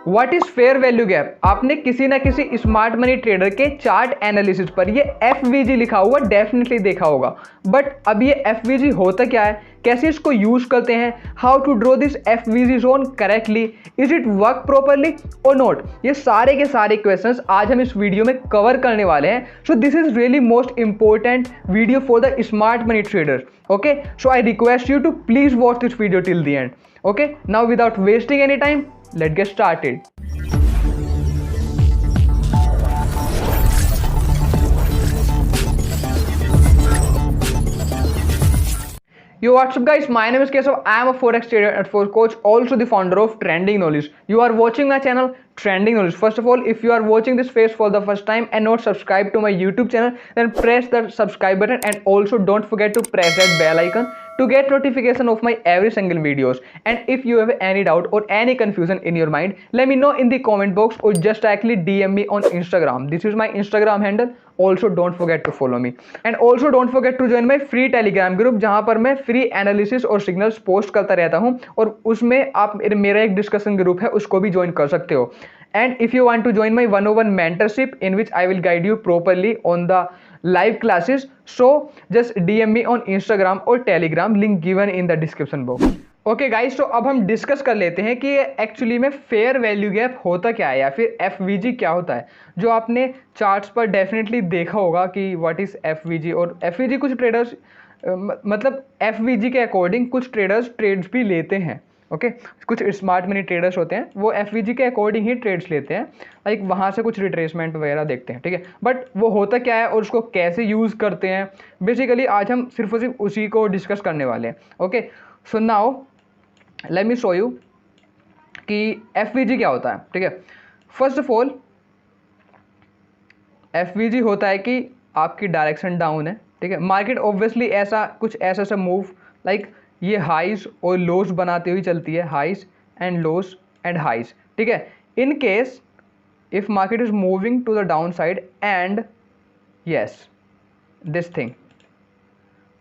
What is fair value gap? आपने किसी ना किसी स्मार्ट मनी ट्रेडर के चार्ट एनालिसिस पर ये एफवीजी लिखा हुआ डेफिनेटली देखा होगा। बट अब ये एफवीजी होता क्या है, कैसे इसको यूज करते हैं, how to draw this FVG zone correctly, is it work properly और नॉट, ये सारे के सारे क्वेश्चंस आज हम इस वीडियो में कवर करने वाले हैं। सो this is really most important video for the smart money trader. Okay, so I request you to please watch this video till the end. Okay, now without wasting any time, let's get started. Yo, what's up guys, my name is Kesav. I am a forex trader and forex coach, also the founder of Trending Knowledge. You are watching my channel Trending Knowledge. First of all, if you are watching this face for the first time and not subscribed to my YouTube channel, then press the subscribe button and also don't forget to press that bell icon to get notification of my every single videos. And if you have any doubt or any confusion in your mind, let me know in the comment box or just directly DM me on Instagram. This is my Instagram handle. Also don't forget to follow me and also don't forget to join my free telegram group जहां पर मैं free analysis और signals post करता रहता हूं, और उसमें आप मेरा एक डिस्कशन ग्रुप है उसको भी ज्वाइन कर सकते हो। And if you want to join my 101 mentorship in which I will guide you properly on the live classes, so just DM me on Instagram or Telegram, link given in the description box. Okay guys, तो अब हम discuss कर लेते हैं कि actually में fair value gap होता क्या है या फिर एफवीजी क्या होता है, जो आपने चार्ट्स पर डेफिनेटली देखा होगा कि व्हाट इज एफवीजी। और एफवीजी कुछ ट्रेडर्स मतलब एफवीजी के अकॉर्डिंग कुछ ट्रेडर्स ट्रेड्स भी लेते हैं। ओके, कुछ स्मार्ट मनी ट्रेडर्स होते हैं वो एफवीजी के अकॉर्डिंग ही ट्रेड्स लेते हैं, लाइक वहाँ से कुछ रिट्रेसमेंट वगैरह देखते हैं। ठीक है, बट वो होता क्या है और उसको कैसे यूज़ करते हैं, बेसिकली आज हम सिर्फ और सिर्फ उसी को डिस्कस करने वाले हैं। Okay, so now let me show you कि एफवीजी क्या होता है। ठीक है, फर्स्ट ऑफ ऑल एफवीजी होता है कि आपकी डायरेक्शन डाउन है। ठीक है, मार्केट ऑब्वियसली ऐसा कुछ ऐसा मूव लाइक ये हाइज और लोस बनाती हुई चलती है, highs and lows and highs. ठीक है, in case if market is moving to the down side and yes this thing,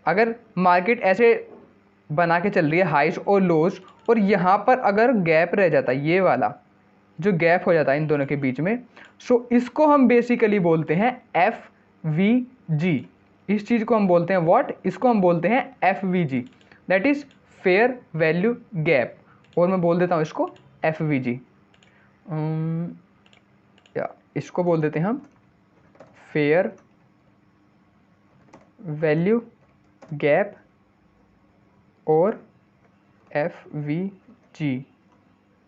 अगर मार्केट ऐसे बना के चल रही है हाइज और लोस और यहाँ पर अगर गैप रह जाता है, ये वाला जो गैप हो जाता है इन दोनों के बीच में, सो इसको हम बेसिकली बोलते हैं एफ वी जी। इस चीज़ को हम बोलते हैं व्हाट, इसको हम बोलते हैं F V ji, that is fair value gap. और मैं बोल देता हूँ इसको एफ वी जी, या इसको बोल देते हैं हम फेयर वैल्यू गैप और एफ वी जी।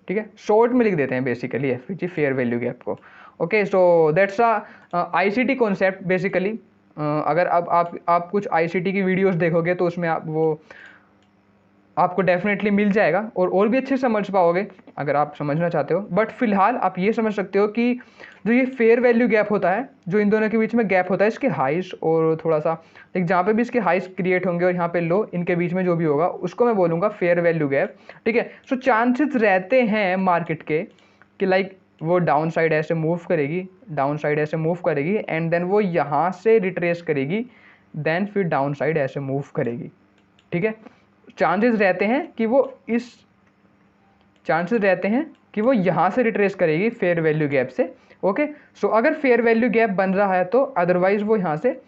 ठीक है, शॉर्ट में लिख देते हैं basically F V G, fair value gap को। Okay, so that's ICT concept basically. अगर अब आप कुछ आईसीटी की वीडियोस देखोगे तो उसमें आप वो आपको डेफिनेटली मिल जाएगा और भी अच्छे समझ पाओगे अगर आप समझना चाहते हो। बट फिलहाल आप ये समझ सकते हो कि जो ये फेयर वैल्यू गैप होता है, जो इन दोनों के बीच में गैप होता है, इसके हाइस और थोड़ा सा एक जहाँ पे भी इसके हाइस क्रिएट होंगे और यहाँ पे लो, इनके बीच में जो भी होगा उसको मैं बोलूँगा फेयर वैल्यू गैप। ठीक है, सो चांसेस रहते हैं मार्केट के कि लाइक वो डाउन साइड ऐसे मूव करेगी, डाउन साइड ऐसे मूव करेगी एंड देन वो यहाँ से रिट्रेस करेगी, देन फिर डाउन साइड ऐसे मूव करेगी। ठीक है, चांसेस रहते हैं कि वो यहाँ से रिट्रेस करेगी फेयर वैल्यू गैप से। ओके, सो अगर फेयर वैल्यू गैप बन रहा है तो अदरवाइज वो यहाँ से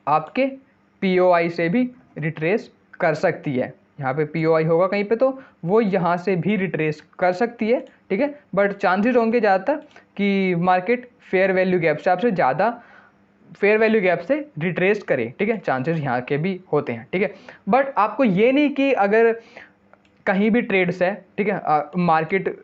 आपके पीओआई से भी रिट्रेस कर सकती है। यहाँ पे पीओआई होगा कहीं पे तो वो यहाँ से भी रिट्रेस कर सकती है। ठीक है, बट चांसेस होंगे ज़्यादातर कि मार्केट फेयर वैल्यू गैप से आपसे ज़्यादा फेयर वैल्यू गैप से रिट्रेस करे। ठीक है, चांसेस यहाँ के भी होते हैं। ठीक है, बट आपको ये नहीं कि अगर कहीं भी ट्रेड्स है, ठीक है, मार्केट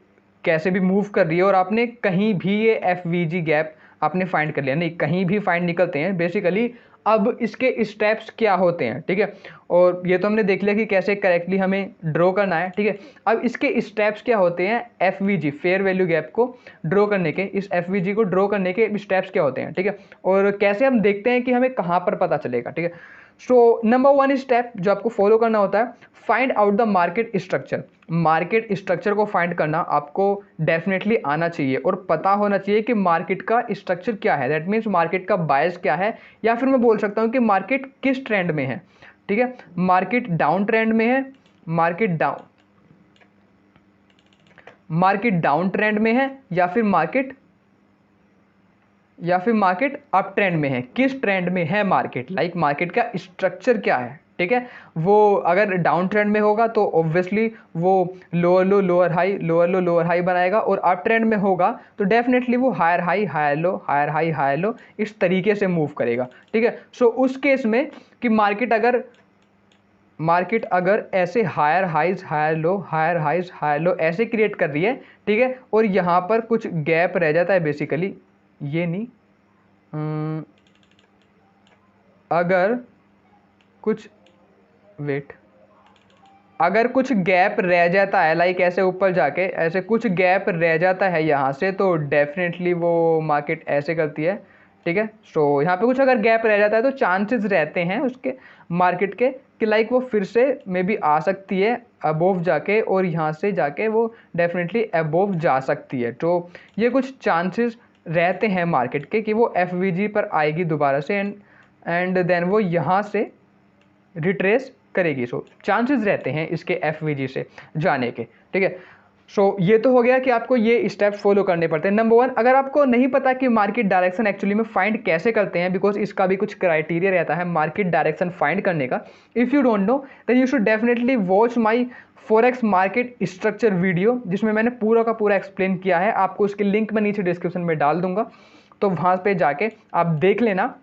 कैसे भी मूव कर रही है और आपने कहीं भी ये एफ वी जी गैप आपने फाइंड कर लिया, नहीं, कहीं भी फाइंड निकलते हैं बेसिकली। अब इसके स्टेप्स क्या होते हैं, ठीक है, और ये तो हमने देख लिया कि कैसे करेक्टली हमें ड्रॉ करना है। ठीक है, अब इसके स्टेप्स क्या होते हैं, F V G fair value gap को ड्रॉ करने के, इस एफ वी जी को ड्रॉ करने के स्टेप्स क्या होते हैं। ठीक है, और कैसे हम देखते हैं कि हमें कहाँ पर पता चलेगा। ठीक है, सो नंबर 1 स्टेप जो आपको फॉलो करना होता है, find out the market structure. Market structure को फाइंड करना आपको डेफिनेटली आना चाहिए और पता होना चाहिए कि मार्केट का स्ट्रक्चर क्या है, दैट मीन्स मार्केट का बायस क्या है, या फिर मैं बोल सकता हूँ कि मार्केट किस ट्रेंड में है। ठीक है, मार्केट डाउन ट्रेंड में है, मार्केट डाउन ट्रेंड में है या फिर मार्केट अप ट्रेंड में है, किस ट्रेंड में है मार्केट, लाइक मार्केट का स्ट्रक्चर क्या है, ठीक है। वो अगर डाउन ट्रेंड में होगा तो ऑब्वियसली वो lower low lower high, lower low lower high बनाएगा, और अप ट्रेंड में होगा तो डेफिनेटली वो higher high higher low, higher high higher low, इस तरीके से मूव करेगा, ठीक है। सो उस केस में कि मार्केट अगर ऐसे higher highs higher low higher highs higher low ऐसे क्रिएट कर रही है, ठीक है, और यहाँ पर कुछ गैप रह जाता है बेसिकली, ये नहीं, अगर कुछ वेट अगर कुछ गैप रह जाता है, लाइक ऐसे ऊपर जाके ऐसे कुछ गैप रह जाता है यहाँ से, तो डेफिनेटली वो मार्केट ऐसे करती है, ठीक है। सो यहाँ पे कुछ अगर गैप रह जाता है तो चांसेस रहते हैं उसके मार्केट के कि लाइक वो फिर से मे बी आ सकती है अबोव जाके, और यहाँ से जाके वो डेफिनेटली अबोव जा सकती है। तो ये कुछ चांसेस रहते हैं मार्केट के कि वो एफ पर आएगी दोबारा से, एंड देन वो यहाँ से रिट्रेस करेगी। सो चांसेस रहते हैं इसके एफ से जाने के, ठीक है। सो ये तो हो गया कि आपको ये स्टेप्स फॉलो करने पड़ते हैं। नंबर 1, अगर आपको नहीं पता कि मार्केट डायरेक्शन एक्चुअली में फाइंड कैसे करते हैं, बिकॉज इसका भी कुछ क्राइटेरिया रहता है मार्केट डायरेक्शन फाइंड करने का, if you don't know then you should definitely watch my forex market structure video, जिसमें मैंने पूरा का पूरा एक्सप्लेन किया है। आपको उसकी लिंक मैं नीचे डिस्क्रिप्शन में डाल दूंगा, तो वहाँ पे जाके आप देख लेना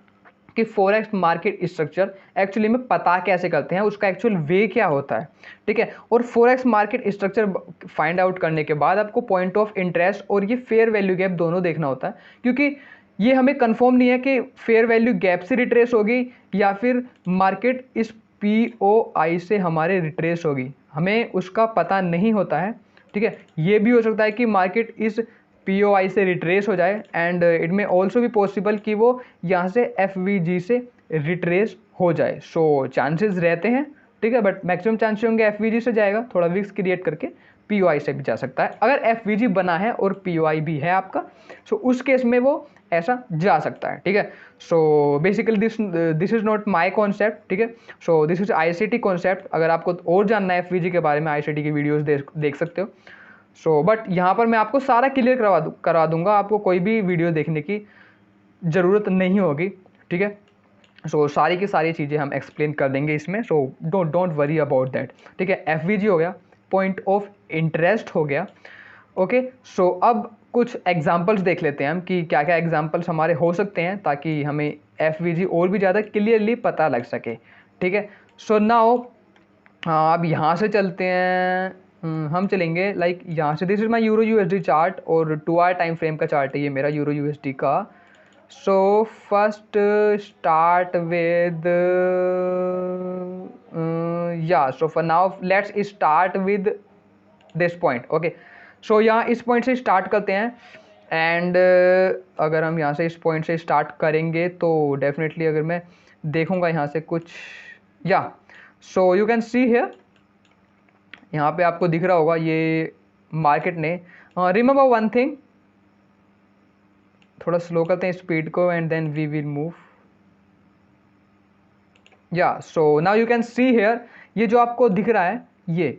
कि फॉरेक्स मार्केट स्ट्रक्चर एक्चुअली में पता कैसे करते हैं, उसका एक्चुअल वे क्या होता है, ठीक है। और forex market structure find out करने के बाद आपको पॉइंट ऑफ इंटरेस्ट और ये फेयर वैल्यू गैप दोनों देखना होता है, क्योंकि ये हमें कंफर्म नहीं है कि फेयर वैल्यू गैप से रिट्रेस होगी या फिर मार्केट इस POI से हमारे रिट्रेस होगी, हमें उसका पता नहीं होता है, ठीक है। ये भी हो सकता है कि मार्केट इस POI से रिट्रेस हो जाए, एंड इट में ऑल्सो भी पॉसिबल कि वो यहाँ से FVG से रिट्रेस हो जाए। सो चांसेस रहते हैं, ठीक है, बट मैक्सिमम चांसेस होंगे FVG से जाएगा, थोड़ा विक्स क्रिएट करके POI से भी जा सकता है। अगर FVG बना है और POI भी है आपका, सो उस केस में वो ऐसा जा सकता है, ठीक है। So basically this is not my concept, ठीक है। सो दिस इज ICT कॉन्सेप्ट। अगर आपको और जानना है FVG के बारे में, ICT की वीडियोज़ देख सकते हो। सो बट यहाँ पर मैं आपको सारा क्लियर करवा दूंगा, आपको कोई भी वीडियो देखने की ज़रूरत नहीं होगी, ठीक है। सो सारी की सारी चीज़ें हम एक्सप्लेन कर देंगे इसमें, so don't worry about that, ठीक है। FVG हो गया, पॉइंट ऑफ इंटरेस्ट हो गया, ओके। सो अब कुछ एग्जांपल्स देख लेते हैं हम कि क्या क्या एग्जांपल्स हमारे हो सकते हैं, ताकि हमें FVG और भी ज़्यादा क्लियरली पता लग सके, ठीक है। सो नाउ अब यहाँ से चलते हैं, हम चलेंगे लाइक यहाँ से, this is my euro USD chart, और 2 आवर टाइम फ्रेम का चार्ट है ये मेरा यूरो USD का। So first start with yeah, so for now let's start with this point, okay. So यहाँ इस पॉइंट से स्टार्ट करते हैं, एंड अगर हम यहाँ से इस पॉइंट से स्टार्ट करेंगे तो डेफिनेटली अगर मैं देखूँगा यहाँ से कुछ, yeah so you can see here, यहाँ पे आपको दिख रहा होगा ये मार्केट ने, रिमेंबर वन थिंग, थोड़ा स्लो करते हैं स्पीड को, and then we will move, yeah so now you can see here, ये जो आपको दिख रहा है, ये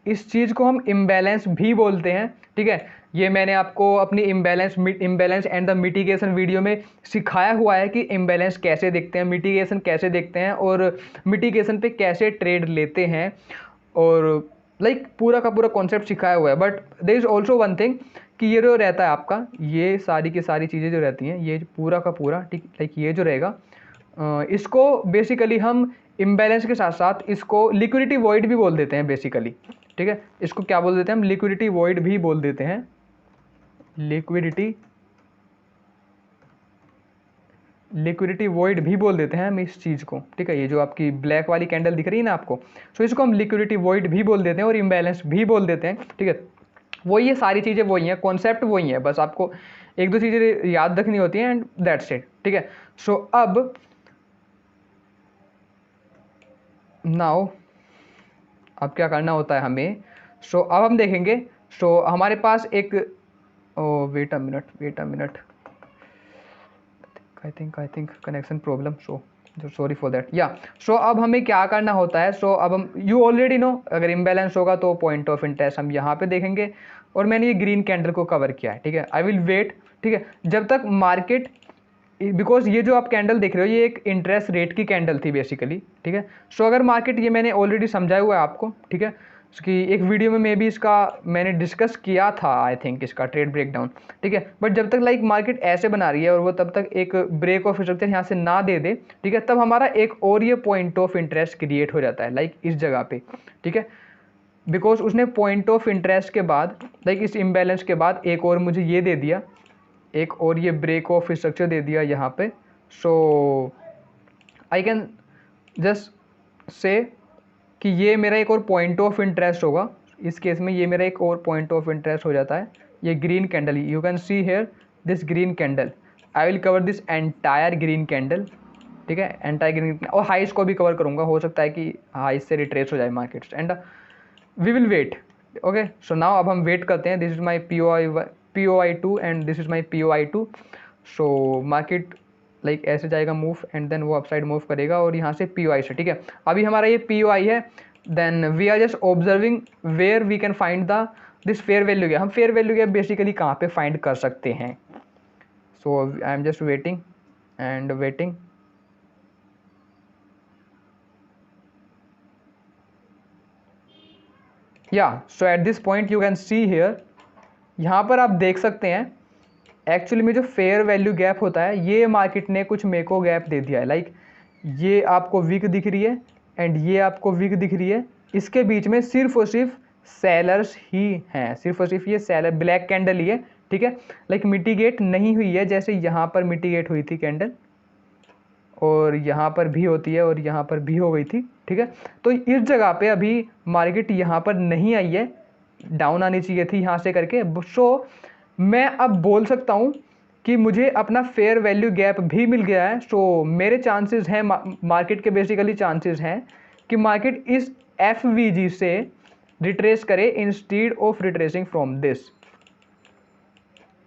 इस चीज़ को हम इम्बैलेंस भी बोलते हैं, ठीक है। ये मैंने आपको अपनी imbalance and the mitigation video में सिखाया हुआ है कि इम्बैलेंस कैसे देखते हैं, मिटिगेशन कैसे देखते हैं, और मिटिगेशन पे कैसे ट्रेड लेते हैं, और लाइक पूरा का पूरा कॉन्सेप्ट सिखाया हुआ है। But there is also one thing कि ये जो रहता है आपका, ये सारी की सारी चीज़ें जो रहती हैं, ये पूरा का पूरा, ठीक, लाइक ये जो रहेगा, इसको बेसिकली हम इम्बैलेंस के साथ साथ इसको लिक्विडिटी वॉइड भी बोल देते हैं बेसिकली, ठीक है। इसको क्या बोल देते हैं हम, लिक्विडिटी वॉइड भी बोल देते हैं, लिक्विडिटी वॉइड भी बोल देते हैं हम इस चीज़ को, ठीक है। ये जो आपकी ब्लैक वाली कैंडल दिख रही है ना आपको, सो इसको हम लिक्विडिटी वॉइड भी बोल देते हैं और इम्बैलेंस भी बोल देते हैं, ठीक है। वही ये सारी चीज़ें वही हैं, कॉन्सेप्ट वही है, बस आपको एक दो चीज़ें याद रखनी होती हैं, एंड दैट्स इट, ठीक है। सो अब नाउ अब क्या करना होता है हमें, सो अब हम देखेंगे, सो हमारे पास एक, oh wait a minute, I think connection problem, so sorry for that. Yeah so अब हमें क्या करना होता है, सो अब हम यू ऑलरेडी नो अगर इम्बैलेंस होगा तो पॉइंट ऑफ इंटरेस्ट हम यहाँ पे देखेंगे, और मैंने ये ग्रीन कैंडल को कवर किया है, ठीक है। आई विल वेट, ठीक है, जब तक मार्केट, बिकॉज ये जो आप कैंडल देख रहे हो ये एक इंटरेस्ट रेट की कैंडल थी बेसिकली, ठीक है। सो अगर मार्केट, ये मैंने ऑलरेडी समझाया हुआ है आपको, ठीक है, कि एक वीडियो में भी इसका मैंने डिस्कस किया था आई थिंक, इसका ट्रेड ब्रेकडाउन, ठीक है। बट जब तक लाइक मार्केट ऐसे बना रही है और वो तब तक एक ब्रेक ऑफ स्ट्रक्चर यहाँ से ना दे दे, ठीक है, तब हमारा एक और ये पॉइंट ऑफ इंटरेस्ट क्रिएट हो जाता है लाइक इस जगह पे, ठीक है। बिकॉज उसने पॉइंट ऑफ इंटरेस्ट के बाद लाइक इस इम्बैलेंस के बाद एक और मुझे ये दे दिया, एक और ये ब्रेक ऑफ स्ट्रक्चर दे दिया यहाँ पे। सो आई कैन जस्ट से कि ये मेरा एक और पॉइंट ऑफ इंटरेस्ट होगा, इस केस में ये मेरा एक और पॉइंट ऑफ इंटरेस्ट हो जाता है, ये green candle, you can see here this green candle, I will cover this entire green candle, ठीक है, एंटायर ग्रीन, और हाइस को भी कवर करूँगा, हो सकता है कि हाइस से रिट्रेस हो जाए markets, and we will wait. Okay, so now अब हम वेट करते हैं, this is my POI2 and this is my POI2। So market like ऐसे जाएगा मूव, एंड देन वो अपसाइड मूव करेगा और यहाँ से POI से, ठीक है। अभी हमारा ये POI है, then we are just observing where we can find the this fair value gap, हम फेयर वैल्यू गैप बेसिकली कहाँ पे फाइंड कर सकते हैं। So I am just waiting and waiting. Yeah so at this point you can see here, यहाँ पर आप देख सकते हैं एक्चुअली में जो फेयर वैल्यू गैप होता है ये मार्केट ने कुछ मेको गैप दे दिया है, लाइक ये आपको वीक दिख रही है एंड ये आपको वीक दिख रही है, इसके बीच में सिर्फ और सिर्फ सेलर्स ही हैं, सिर्फ और सिर्फ ये सेलर ब्लैक कैंडल ही है, ठीक है। लाइक मिटिगेट नहीं हुई है, जैसे यहाँ पर मिटिगेट हुई थी कैंडल और यहाँ पर भी होती है और यहाँ पर भी हो गई थी, ठीक है। तो इस जगह पे अभी मार्केट यहाँ पर नहीं आई है, डाउन आनी चाहिए थी यहाँ से करके। सो मैं अब बोल सकता हूँ कि मुझे अपना फेयर वैल्यू गैप भी मिल गया है। सो मेरे चांसेस हैं, मार्केट के बेसिकली चांसेस हैं कि मार्केट इस FVG से रिट्रेस करे instead of retracing from this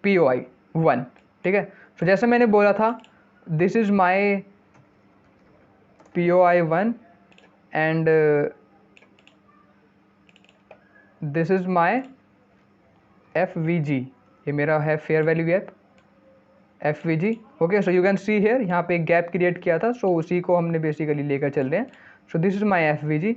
POI1, ठीक है। सो जैसे मैंने बोला था, this is my POI1 and this is my FVG, ये मेरा है fair value gap FVG। Okay, so you can see here यहाँ पे एक गैप क्रिएट किया था, सो उसी को हमने बेसिकली लेकर चल रहे हैं। सो this is my FVG।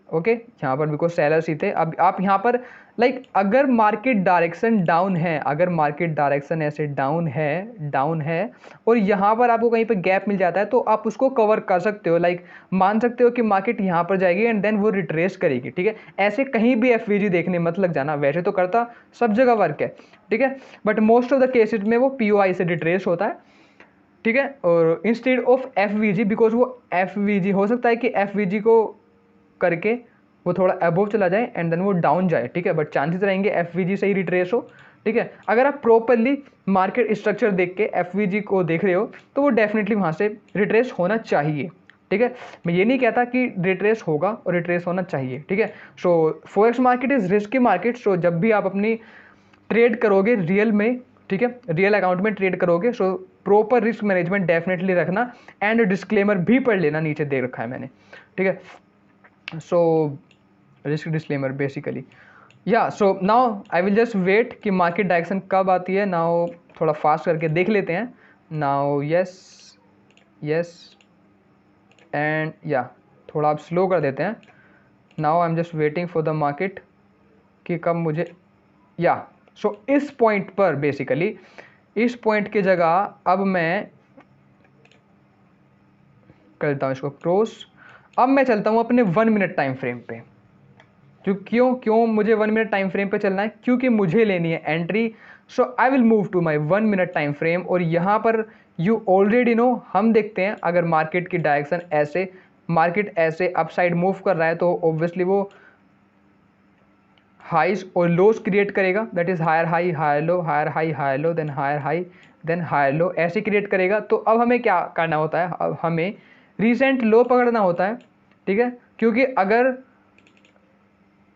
Okay, यहाँ पर बिकॉज सेलर्स ही थे। अब आप यहाँ पर लाइक अगर मार्केट डायरेक्शन डाउन है, अगर मार्केट डायरेक्शन ऐसे डाउन है और यहाँ पर आपको कहीं पे गैप मिल जाता है तो आप उसको कवर कर सकते हो, लाइक मान सकते हो कि मार्केट यहाँ पर जाएगी एंड देन वो रिट्रेस करेगी, ठीक है। ऐसे कहीं भी FVG देखने मत लग जाना, वैसे तो करता सब जगह वर्क है, ठीक है, but most of the cases में वो POI से रिट्रेस होता है, ठीक है। और इंस्टेड ऑफ FVG, बिकॉज वो FVG हो सकता है कि FVG को करके वो थोड़ा अबोव चला जाए एंड देन वो डाउन जाए, ठीक है, बट चांसेस रहेंगे FVG से ही रिट्रेस हो, ठीक है। अगर आप प्रॉपरली मार्केट स्ट्रक्चर देख के FVG को देख रहे हो तो वो डेफिनेटली वहाँ से रिट्रेस होना चाहिए, ठीक है। मैं ये नहीं कहता कि रिट्रेस होगा और रिट्रेस होना चाहिए, ठीक है। So forex market is risky market. So जब भी आप अपनी ट्रेड करोगे रियल में, ठीक है, रियल अकाउंट में ट्रेड करोगे, so proper risk management definitely रखना एंड डिस्क्लेमर भी पढ़ लेना, नीचे दे रखा है मैंने, ठीक है। So risk disclaimer basically, yeah so now I will just wait कि मार्केट डायरेक्शन कब आती है। नाउ थोड़ा फास्ट करके देख लेते हैं। नाउ यस एंड या थोड़ा आप स्लो कर देते हैं। Now I am just waiting for the market कि कब मुझे, या सो इस पॉइंट पर बेसिकली, इस पॉइंट की जगह अब मैं करता हूँ इसको क्रॉस। अब मैं चलता हूँ अपने 1 मिनट टाइम फ्रेम पे। क्यों मुझे 1 मिनट टाइम फ्रेम पे चलना है? क्योंकि मुझे लेनी है entry. So I will move to my 1 minute time frame. और यहाँ पर यू ऑलरेडी नो, हम देखते हैं अगर मार्केट की डायरेक्शन ऐसे, मार्केट ऐसे अपसाइड मूव कर रहा है तो ऑब्वियसली वो हाइज और लोज क्रिएट करेगा, that is higher high higher low, higher high higher low, then higher high then higher low, ऐसे क्रिएट करेगा। तो अब हमें क्या करना होता है? अब हमें रीसेंट लो पकड़ना होता है, ठीक है। क्योंकि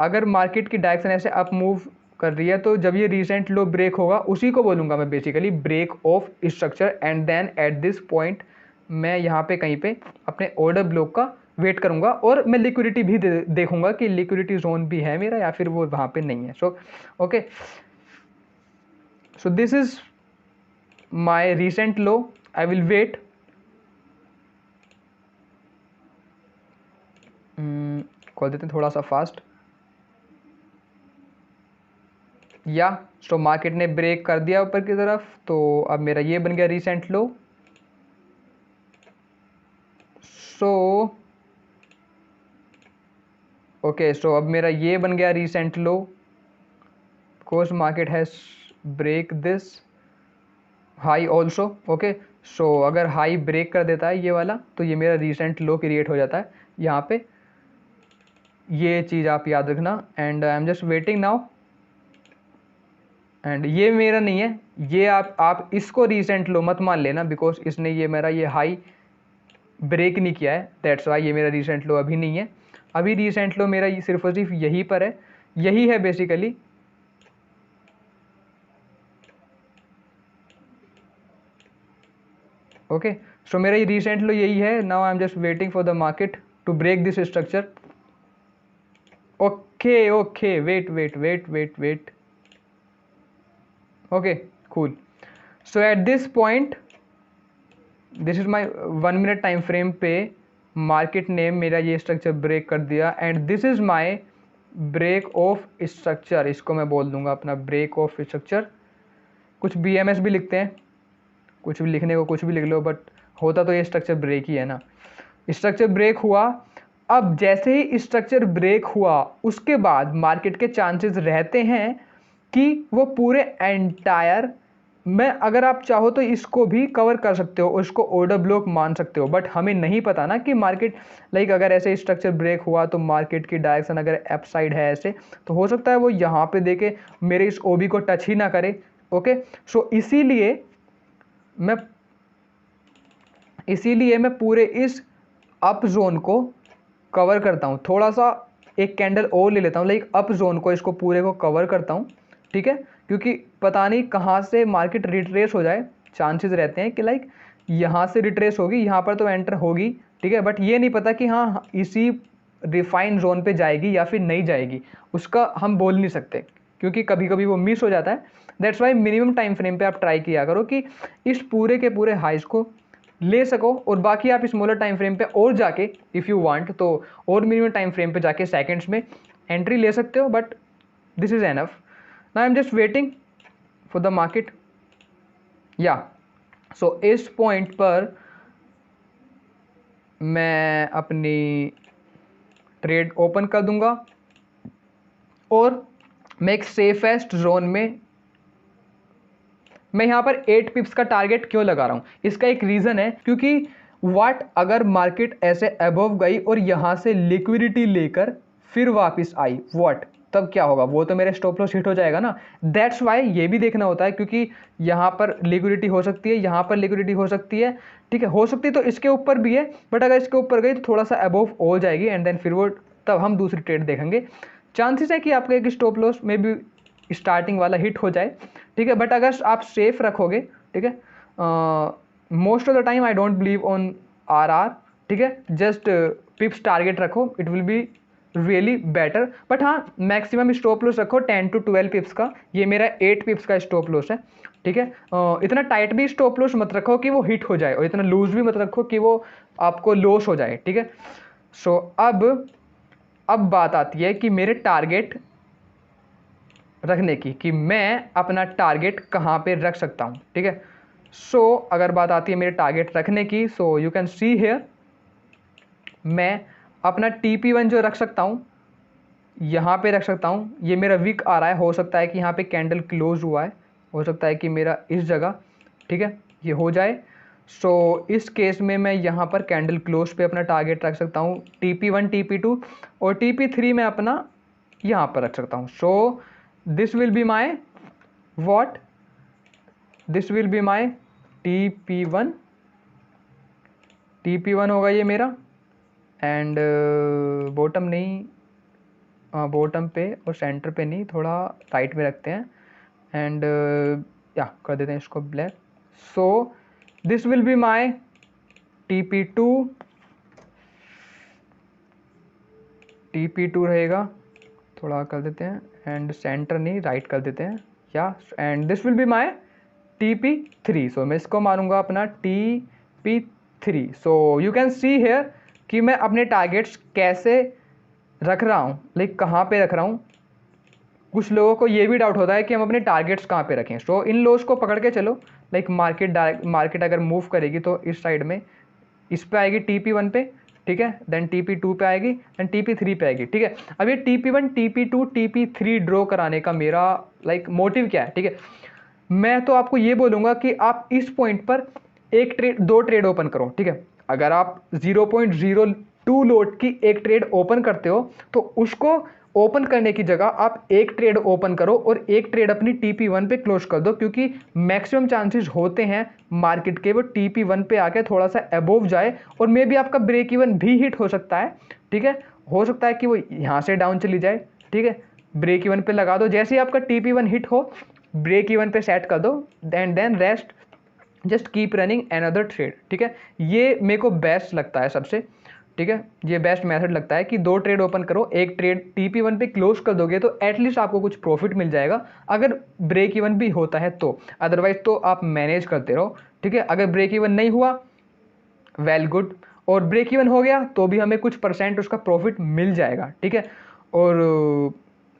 अगर मार्केट की डायरेक्शन ऐसे अप मूव कर रही है तो जब ये रीसेंट लो ब्रेक होगा, उसी को बोलूँगा मैं basically break of structure, and then at this point मैं यहाँ पे कहीं पे अपने ऑर्डर ब्लॉक का वेट करूँगा और मैं लिक्विडिटी भी देखूंगा कि लिक्विडिटी जोन भी है मेरा या फिर वो वहाँ पे नहीं है. So okay, so this is my recent low. I will wait. खोल देते हैं थोड़ा सा फास्ट. या सो मार्केट ने ब्रेक कर दिया ऊपर की तरफ, तो अब मेरा ये बन गया रिसेंट लो. सो ओके, सो अब मेरा ये बन गया recent low. Course market has break this high also. Okay, so अगर हाई ब्रेक कर देता है ये वाला, तो ये मेरा रिसेंट लो क्रिएट हो जाता है यहाँ पे. ये चीज़ आप याद रखना. And I am just waiting now. And ये मेरा नहीं है, ये आप इसको रिसेंट लो मत मान लेना, बिकॉज इसने ये मेरा ये हाई ब्रेक नहीं किया है. दैट्स वाई ये मेरा रिसेंट लो अभी नहीं है. अभी रिसेंट लो मेरा सिर्फ और सिर्फ यहीं पर है. यही है बेसिकली. ओके, सो मेरा ये रिसेंट लो यही है. Now I am just waiting for the market to break this structure. Okay okay, wait wait wait wait wait. Okay cool. So at this point, this is my 1 minute time frame पे market ने मेरा ये structure break कर दिया. And this is my break of structure. इसको मैं बोल दूंगा अपना ब्रेक ऑफ स्ट्रक्चर. कुछ BMS भी लिखते हैं, कुछ भी लिखने को कुछ भी लिख लो, बट होता तो ये स्ट्रक्चर ब्रेक ही है ना. स्ट्रक्चर ब्रेक हुआ. अब जैसे ही स्ट्रक्चर ब्रेक हुआ उसके बाद मार्केट के चांसेस रहते हैं कि वो पूरे एंटायर में, अगर आप चाहो तो इसको भी कवर कर सकते हो, उसको ऑर्डर ब्लॉक मान सकते हो. बट हमें नहीं पता ना कि मार्केट लाइक अगर ऐसे स्ट्रक्चर ब्रेक हुआ तो मार्केट की डायरेक्शन अगर अप साइड है ऐसे, तो हो सकता है वो यहाँ पे देके मेरे इस OB को टच ही ना करे. ओके, सो इसीलिए मैं पूरे इस अप जोन को कवर करता हूँ. थोड़ा सा एक कैंडल और ले लेता हूँ, लाइक अप जोन को, इसको पूरे को कवर करता हूँ. ठीक है, क्योंकि पता नहीं कहाँ से मार्केट रिट्रेस हो जाए. चांसेस रहते हैं कि लाइक यहाँ से रिट्रेस होगी, यहाँ पर तो एंटर होगी. ठीक है, बट ये नहीं पता कि हाँ इसी रिफाइन जोन पे जाएगी या फिर नहीं जाएगी. उसका हम बोल नहीं सकते, क्योंकि कभी कभी वो मिस हो जाता है. That's Y minimum time frame पे आप ट्राई किया करो कि इस पूरे के पूरे हाइस को ले सको. और बाकी आप स्मॉलर टाइम फ्रेम पे और जाके इफ़ यू वांट तो और मिनिमम टाइम फ्रेम पे जाके सेकंड्स में एंट्री ले सकते हो. But this is enough. Now I am just waiting for the market. या सो इस पॉइंट पर मैं अपनी ट्रेड ओपन कर दूंगा और मैं एक सेफेस्ट जोन में, मैं यहाँ पर 8 पिप्स का टारगेट क्यों लगा रहा हूँ, इसका एक रीज़न है. क्योंकि व्हाट अगर मार्केट ऐसे अबव गई और यहाँ से लिक्विडिटी लेकर फिर वापस आई, व्हाट तब क्या होगा? वो तो मेरे स्टॉप लॉस हिट हो जाएगा ना. दैट्स वाई ये भी देखना होता है, क्योंकि यहाँ पर लिक्विडिटी हो सकती है, यहाँ पर लिक्विडिटी हो सकती है. ठीक है, हो सकती है तो इसके ऊपर भी है, बट अगर इसके ऊपर गई तो थोड़ा सा अबव हो जाएगी एंड देन फिर वो तब हम दूसरी ट्रेड देखेंगे. चांसेस है कि आपका एक स्टॉप लॉस में भी स्टार्टिंग वाला हिट हो जाए. ठीक है, बट अगर आप सेफ रखोगे, ठीक है, most of the time I don't believe on RR. ठीक है, जस्ट पिप्स टारगेट रखो, it will be really better. But हाँ, मैक्सिमम स्टॉप लॉस रखो 10 to 12 पिप्स का. ये मेरा 8 पिप्स का स्टॉप लॉस है. ठीक है, इतना टाइट भी स्टॉप लॉस मत रखो कि वो हिट हो जाए और इतना लूज भी मत रखो कि वो आपको लॉस हो जाए. ठीक है, सो अब बात आती है कि मेरे टारगेट रखने की, कि मैं अपना टारगेट कहाँ पे रख सकता हूँ. ठीक है, सो अगर बात आती है मेरे टारगेट रखने की, सो यू कैन सी हियर मैं अपना TP1 जो रख सकता हूँ यहाँ पे रख सकता हूँ. ये मेरा वीक आ रहा है, हो सकता है कि यहाँ पे कैंडल क्लोज हुआ है, हो सकता है कि मेरा इस जगह, ठीक है, ये हो जाए. सो इस केस में मैं यहाँ पर कैंडल क्लोज पे अपना टारगेट रख सकता हूँ. TP1 TP2 और TP3 मैं अपना यहाँ पर रख सकता हूँ. सो this will be my what, this will be my TP1 होगा ये मेरा. एंड बॉटम नहीं, बॉटम पे और सेंटर पे नहीं, थोड़ा राइट में रखते हैं. एंड या कर देते हैं इसको black. So this will be my TP2 रहेगा, थोड़ा कर देते हैं, एंड सेंटर नहीं राइट कर देते हैं, yeah and this will be my TP3। सो मैं इसको मारूंगा अपना TP3। So you can see here कि मैं अपने टारगेट्स कैसे रख रहा हूँ, लाइक कहाँ पे रख रहा हूँ। कुछ लोगों को ये भी डाउट होता है कि हम अपने टारगेट्स कहाँ पे रखें। सो इन लोस को पकड़ के चलो, लाइक मार्केट अगर मूव करेगी तो इस साइड में इस पे आएगी TP1 पे, ठीक है, देन TP2 पे आएगी, देन TP3 पे आएगी, ठीक है। अब ये TP1, TP2, TP3 ड्रॉ कराने का मेरा लाइक मोटिव क्या है, ठीक है। मैं तो आपको ये बोलूँगा कि आप इस पॉइंट पर दो ट्रेड ओपन करो, ठीक है। अगर आप 0.02 लोट की एक ट्रेड ओपन करते हो तो उसको ओपन करने की जगह आप एक ट्रेड ओपन करो और एक ट्रेड अपनी TP1 पे क्लोज कर दो, क्योंकि मैक्सिमम चांसेस होते हैं मार्केट के वो TP1 पे आके थोड़ा सा अबोव जाए, और मे भी आपका ब्रेक इवन भी हिट हो सकता है, ठीक है। हो सकता है कि वो यहाँ से डाउन चली जाए, ठीक है। ब्रेक इवन पे लगा दो, जैसे ही आपका TP1 हिट हो ब्रेक इवन पे सेट कर दो, then rest just keep running another trade, ठीक है। ये मेरे को बेस्ट लगता है सबसे, ठीक है। ये बेस्ट मेथड लगता है कि दो ट्रेड ओपन करो, एक ट्रेड TP1 पे क्लोज कर दोगे तो एटलीस्ट आपको कुछ प्रॉफिट मिल जाएगा, अगर ब्रेक इवन भी होता है तो। अदरवाइज तो आप मैनेज करते रहो, ठीक है। अगर ब्रेक इवन नहीं हुआ वेल गुड, और ब्रेक इवन हो गया तो भी हमें कुछ परसेंट उसका प्रॉफिट मिल जाएगा, ठीक है। और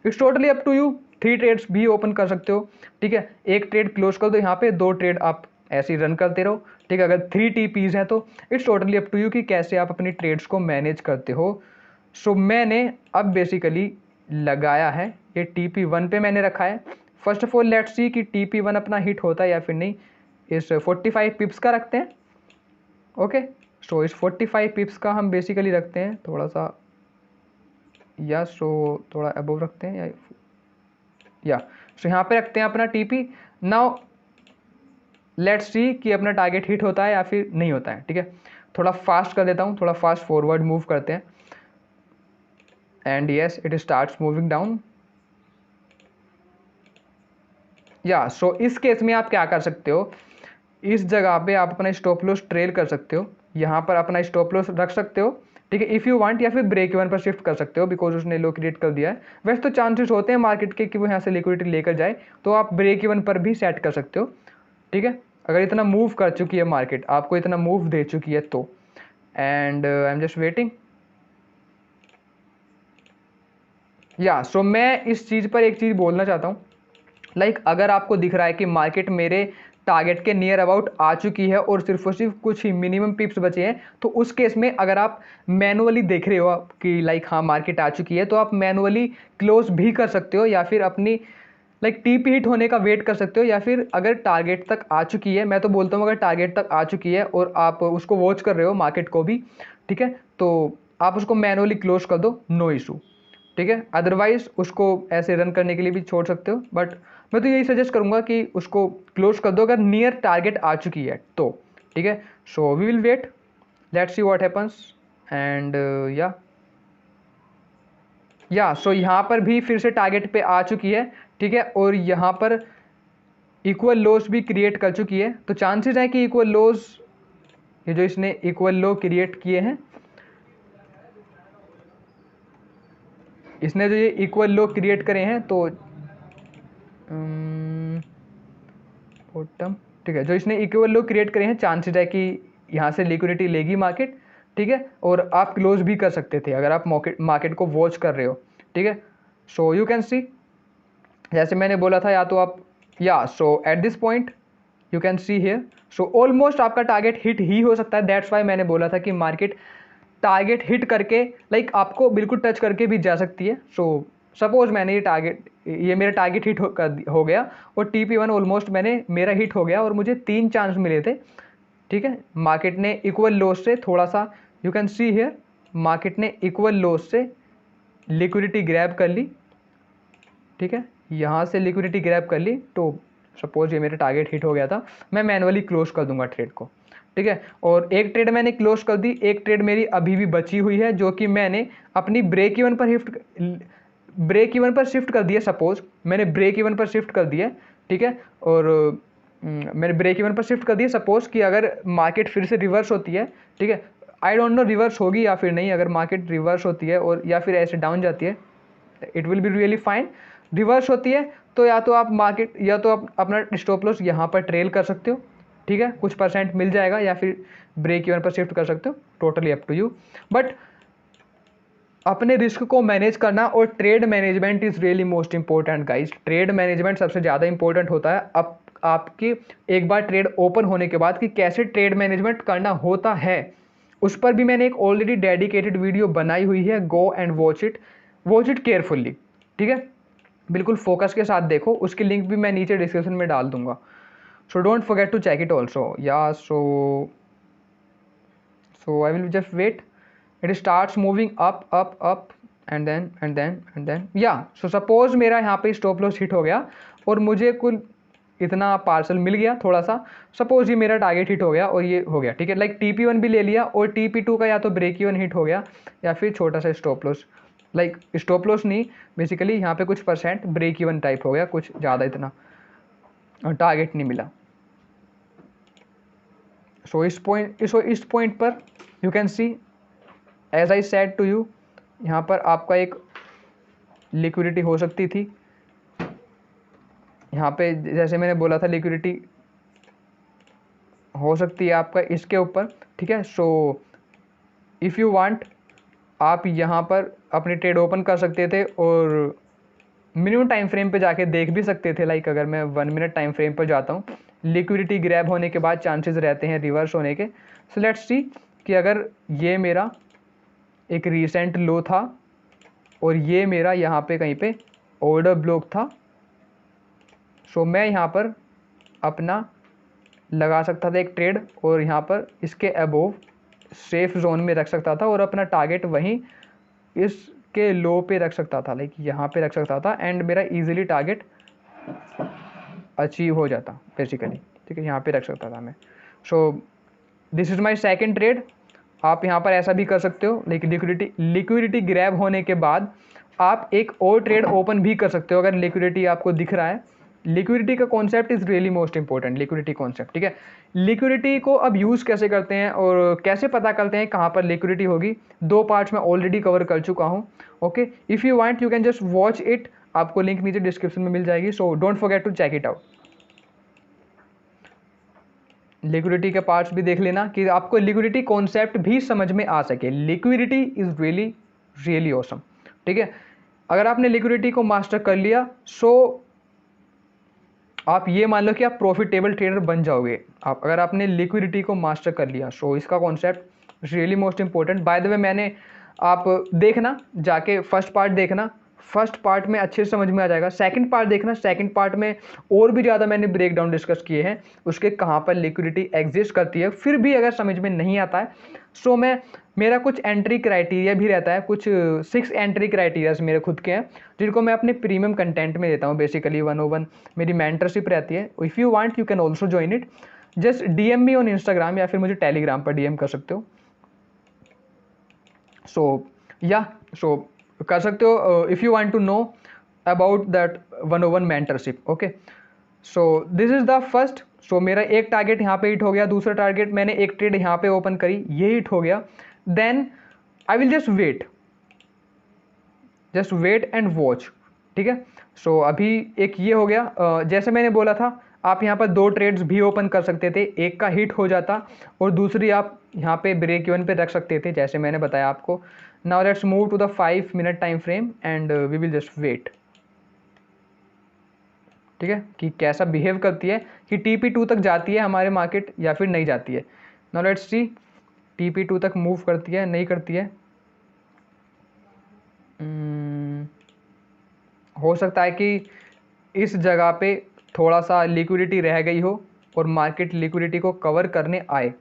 it's totally up to you, 3 trades भी ओपन कर सकते हो, ठीक है। एक ट्रेड क्लोज कर दो यहाँ पे, 2 ट्रेड आप ऐसे ही रन करते रहो, ठीक है। अगर 3 TPs हैं तो it's totally up to you कि कैसे आप अपनी ट्रेड्स को मैनेज करते हो। सो मैंने अब बेसिकली लगाया है ये TP1 पे मैंने रखा है। First of all let's see कि TP1 अपना हिट होता है या फिर नहीं। इस 45 पिप्स का रखते हैं, ओके। सो इस 45 पिप्स का हम बेसिकली रखते हैं थोड़ा सा, या सो थोड़ा अबव रखते हैं, या सो यहाँ पे रखते हैं अपना TP। नाउ लेट्स सी कि अपना टारगेट हिट होता है या फिर नहीं होता है, ठीक है। थोड़ा फास्ट कर देता हूँ, थोड़ा फास्ट फॉरवर्ड मूव करते हैं, and yes it starts moving down. या सो इस केस में आप क्या कर सकते हो, इस जगह पे आप अपना स्टॉप लॉस ट्रेल कर सकते हो, यहाँ पर अपना स्टॉप लॉस रख सकते हो, ठीक है, इफ़ यू वांट, या फिर ब्रेक इवन पर शिफ्ट कर सकते हो बिकॉज उसने लो क्रिएट कर दिया है। वैसे तो चांसेस होते हैं मार्केट के कि वो यहाँ से लिक्विडिटी लेकर जाए, तो आप ब्रेक इवन पर भी सेट कर सकते हो, ठीक है। अगर इतना मूव कर चुकी है मार्केट, आपको इतना मूव दे चुकी है तो, and I am just waiting. Yeah सो मैं इस चीज़ पर एक चीज़ बोलना चाहता हूँ, लाइक अगर आपको दिख रहा है कि मार्केट मेरे टारगेट के नियर अबाउट आ चुकी है और सिर्फ कुछ ही मिनिमम पिप्स बचे हैं, तो उस केस में अगर आप मैनुअली देख रहे हो कि लाइक हाँ मार्केट आ चुकी है, तो आप मैनुअली क्लोज भी कर सकते हो, या फिर अपनी लाइक TP हिट होने का वेट कर सकते हो, या फिर अगर टारगेट तक आ चुकी है, मैं तो बोलता हूँ अगर टारगेट तक आ चुकी है और आप उसको वॉच कर रहे हो मार्केट को भी, ठीक है, तो आप उसको मैनुअली क्लोज कर दो, नो इशू, ठीक है। अदरवाइज उसको ऐसे रन करने के लिए भी छोड़ सकते हो, बट मैं तो यही सजेस्ट करूंगा कि उसको क्लोज कर दो अगर नियर टारगेट आ चुकी है तो, ठीक है। So we will wait, let's see what happens, and yeah so यहाँ पर भी फिर से टारगेट पे आ चुकी है, ठीक है, और यहाँ पर इक्वल लोस भी क्रिएट कर चुकी है, तो चांसेस है कि इक्वल लोस, ये जो इसने इक्वल लो क्रिएट किए हैं, इसने जो ये इक्वल लो क्रिएट करे हैं, तो बॉटम, ठीक है, जो इसने इक्वल लो क्रिएट करे हैं, चांसेस है कि यहाँ से लिक्विडिटी लेगी मार्केट, ठीक है, और आप क्लोज भी कर सकते थे अगर आप मार्केट को वॉच कर रहे हो, ठीक है। सो यू कैन सी, जैसे मैंने बोला था, या तो आप, yeah so at this point you can see here, so almost आपका टारगेट हिट ही हो सकता है। दैट्स वाई मैंने बोला था कि मार्केट टारगेट हिट करके लाइक आपको बिल्कुल टच करके भी जा सकती है। सो सपोज मैंने ये मेरा टारगेट हिट हो गया, और TP1 ऑलमोस्ट मेरा हिट हो गया, और मुझे 3 चांस मिले थे, ठीक है। मार्केट ने इक्वल लॉस से थोड़ा सा, you can see here, market ने इक्वल लॉस से लिक्विडिटी ग्रैब कर ली, ठीक है, यहाँ से लिक्विडिटी ग्रैब कर ली, तो सपोज ये मेरा टारगेट हिट हो गया था, मैं मैनुअली क्लोज कर दूंगा ट्रेड को, ठीक है। और एक ट्रेड मैंने क्लोज कर दी, एक ट्रेड मेरी अभी भी बची हुई है जो कि मैंने अपनी ब्रेक इवन पर शिफ्ट कर दिया। सपोज मैंने ब्रेक इवन पर शिफ्ट कर दिया, ठीक है, और मैंने ब्रेक इवन पर शिफ्ट कर दिया। सपोज कि अगर मार्केट फिर से रिवर्स होती है, ठीक है, आई डोंट नो रिवर्स होगी या फिर नहीं, अगर मार्केट रिवर्स होती है और या फिर ऐसे डाउन जाती है, it will be really fine. Reverse होती है तो या तो आप मार्केट या तो आप अपना स्टॉप लॉस यहाँ पर ट्रेल कर सकते हो, ठीक है, कुछ परसेंट मिल जाएगा, या फिर ब्रेक इवन पर शिफ्ट कर सकते हो, totally up to you. But अपने रिस्क को मैनेज करना और trade management is really most important guys. Trade management सबसे ज़्यादा इंपॉर्टेंट होता है अब आपकी एक बार ट्रेड ओपन होने के बाद, कि कैसे ट्रेड मैनेजमेंट करना होता है। उस पर भी मैंने एक ऑलरेडी डेडिकेटेड वीडियो बनाई हुई है, go and watch it carefully, ठीक है, बिल्कुल फोकस के साथ देखो। उसकी लिंक भी मैं नीचे डिस्क्रिप्शन में डाल दूंगा, so don't forget to check it also. Yeah so I will just wait. It starts moving up and then yeah, so suppose मेरा यहाँ पे स्टॉप लॉस हिट हो गया और मुझे कुल इतना पार्सल मिल गया थोड़ा सा। सपोज ये मेरा टारगेट हिट हो गया और ये हो गया, ठीक है, लाइक TP1 भी ले लिया और TP2 का या तो ब्रेक इवन हिट हो गया या फिर छोटा सा stop loss, like stop loss नहीं, बेसिकली यहाँ पे कुछ परसेंट ब्रेक इवन टाइप हो गया, कुछ ज़्यादा इतना टारगेट नहीं मिला। सो इस पॉइंट पर you can see, as I said to you, यहाँ पर आपका एक लिक्विडिटी हो सकती थी। यहाँ पे जैसे मैंने बोला था लिक्विडिटी हो सकती है आपका इसके ऊपर, ठीक है। सो इफ़ यू वांट आप यहाँ पर अपनी ट्रेड ओपन कर सकते थे और मिनिमम टाइम फ्रेम पे जाके देख भी सकते थे। लाइक अगर मैं 1 मिनट टाइम फ्रेम पर जाता हूँ, लिक्विडिटी ग्रैब होने के बाद चांसेस रहते हैं रिवर्स होने के। सो लेट्स सी कि अगर ये मेरा एक रीसेंट लो था और ये मेरा यहाँ पे कहीं पे ऑर्डर ब्लॉक था, सो मैं यहाँ पर अपना लगा सकता था एक ट्रेड और यहाँ पर इसके अबोव सेफ जोन में रख सकता था और अपना टारगेट वहीं इसके लो पे रख सकता था, लाइक यहाँ पे रख सकता था एंड मेरा इजीली टारगेट अचीव हो जाता बेसिकली, ठीक है, यहाँ पे रख सकता था मैं। सो this is my second trade. आप यहाँ पर ऐसा भी कर सकते हो, लाइक लिक्विडिटी ग्रैब होने के बाद आप एक और ट्रेड ओपन भी कर सकते हो अगर लिक्विडिटी आपको दिख रहा है। लिक्विडिटी का concept is really most important, liquidity concept, ठीक है। लिक्विडिटी को अब यूज़ कैसे करते हैं और कैसे पता करते हैं कहाँ पर लिक्विडिटी होगी, 2 पार्ट्स में ऑलरेडी कवर कर चुका हूँ, okay. If you want you can just watch it, आपको लिंक नीचे डिस्क्रिप्शन में मिल जाएगी, so don't forget to check it out. Liquidity के पार्ट्स भी देख लेना कि आपको लिक्विडिटी कॉन्सेप्ट भी समझ में आ सके। लिक्विडिटी इज़ रियली ऑसम, ठीक है। अगर आपने लिक्विडिटी को मास्टर कर लिया, सो आप ये मान लो कि आप प्रॉफिटेबल ट्रेडर बन जाओगे आप, अगर आपने लिक्विडिटी को मास्टर कर लिया। सो इसका concept really most important. By the way मैंने, आप देखना जाके फर्स्ट पार्ट देखना, फर्स्ट पार्ट में अच्छे से समझ में आ जाएगा। सेकंड पार्ट देखना, सेकंड पार्ट में और भी ज़्यादा मैंने ब्रेक डाउन डिस्कस किए हैं उसके, कहाँ पर लिक्विडिटी एग्जिस्ट करती है। फिर भी अगर समझ में नहीं आता है, सो मेरा कुछ एंट्री क्राइटेरिया भी रहता है, कुछ 6 एंट्री क्राइटेरियाज मेरे खुद के हैं जिनको मैं अपने प्रीमियम कंटेंट में देता हूँ। बेसिकली 101 मेरी मेंटरशिप रहती है। If you want you can also join it, just DM me on Instagram या फिर मुझे टेलीग्राम पर DM कर सकते हो। सो कर सकते हो if you want to know about that 101 mentorship, okay. So this is the first. So मेरा एक टारगेट यहाँ पे हिट हो गया, दूसरा टारगेट मैंने एक ट्रेड यहाँ पे ओपन करी, ये हिट हो गया। Then I will just wait and watch, ठीक है। सो अभी एक ये हो गया, जैसे मैंने बोला था आप यहाँ पर 2 ट्रेड्स भी ओपन कर सकते थे, एक का हिट हो जाता और दूसरी आप यहाँ पे ब्रेक इवन पे रख सकते थे जैसे मैंने बताया आपको। Now let's move to the 5 minute time frame and we will just wait, ठीक है, कि कैसा बिहेव करती है, कि TP2 तक जाती है हमारे मार्केट या फिर नहीं जाती है। नाउ लेट्स सी TP2 तक मूव करती है नहीं करती है। हो सकता है कि इस जगह पे थोड़ा सा लिक्विडिटी रह गई हो और मार्केट लिक्विडिटी को कवर करने आए,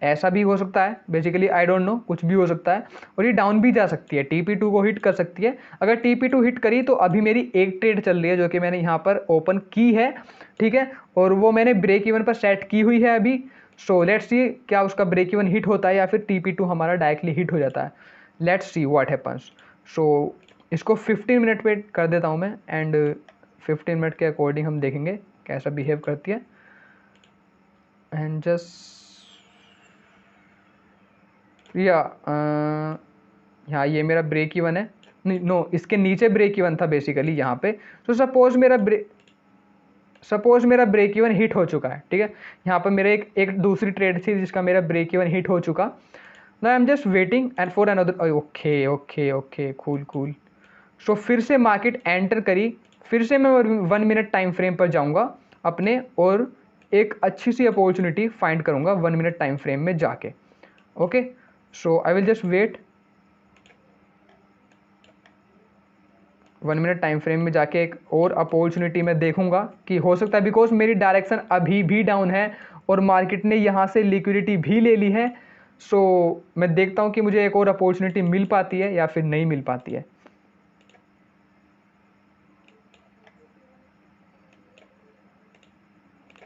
ऐसा भी हो सकता है। बेसिकली आई डोंट नो, कुछ भी हो सकता है। और ये डाउन भी जा सकती है, TP2 को हिट कर सकती है। अगर TP2 हिट करी तो अभी मेरी एक ट्रेड चल रही है जो कि मैंने यहाँ पर ओपन की है, ठीक है, और वो मैंने ब्रेक इवन पर सेट की हुई है अभी। सो लेट्स सी क्या उसका ब्रेक इवन हिट होता है या फिर TP2 हमारा डायरेक्टली हिट हो जाता है। Let's see what happens. So इसको 15 मिनट पे कर देता हूँ मैं एंड 15 मिनट के अकॉर्डिंग हम देखेंगे कैसा बिहेव करती है। एंड जस्ट या यहाँ ये मेरा ब्रेक इवन है, नहीं नो इसके नीचे ब्रेक इवन था बेसिकली यहाँ पे। तो सपोज मेरा ब्रेक इवन हिट हो चुका है, ठीक है। यहाँ पर मेरे एक दूसरी ट्रेड थी जिसका मेरा ब्रेक इवन हिट हो चुका। Now I am just waiting and for another, okay okay okay cool cool. So फिर से मार्केट एंटर करी, फिर से मैं 1 मिनट टाइम फ्रेम पर जाऊंगा अपने और एक अच्छी सी अपॉर्चुनिटी फाइंड करूंगा 1 मिनट टाइम फ्रेम में जाके। Okay, so I will just wait 1 minute time frame में जाके एक और अपॉर्चुनिटी मैं देखूंगा कि हो सकता है, बिकॉज मेरी डायरेक्शन अभी भी डाउन है और मार्केट ने यहाँ से लिक्विडिटी भी ले ली है। सो मैं देखता हूँ कि मुझे एक और अपॉर्चुनिटी मिल पाती है या फिर नहीं मिल पाती है।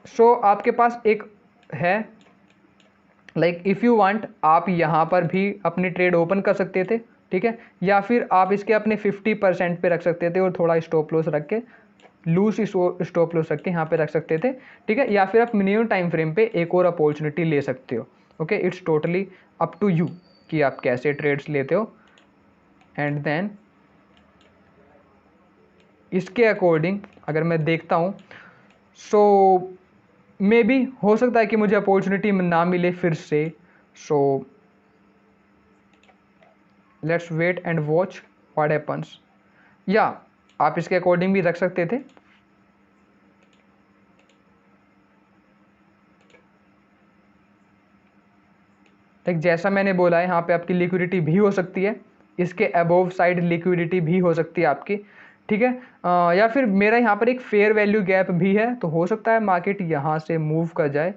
सो आपके पास एक है, लाइक इफ़ यू वांट आप यहाँ पर भी अपनी ट्रेड ओपन कर सकते थे, ठीक है, या फिर आप इसके अपने 50% पे रख सकते थे और थोड़ा स्टॉप लॉस रख के, लूज स्टॉप लॉस रख के यहाँ पे रख सकते थे, ठीक है, या फिर आप मिनिमम टाइम फ्रेम पे एक और अपॉर्चुनिटी ले सकते हो। Okay, it's totally up to you कि आप कैसे ट्रेड्स लेते हो। एंड देन इसके अकॉर्डिंग अगर मैं देखता हूँ, सो मे बी हो सकता है कि मुझे अपॉर्चुनिटी ना मिले फिर से। So let's wait and watch what happens. या आप इसके अकॉर्डिंग भी रख सकते थे। लाइक जैसा मैंने बोला है, यहाँ पे आपकी लिक्विडिटी भी हो सकती है, इसके अबोव साइड लिक्विडिटी भी हो सकती है आपकी, ठीक है। या फिर मेरा यहाँ पर एक फेयर वैल्यू गैप भी है, तो हो सकता है मार्केट यहाँ से मूव कर जाए,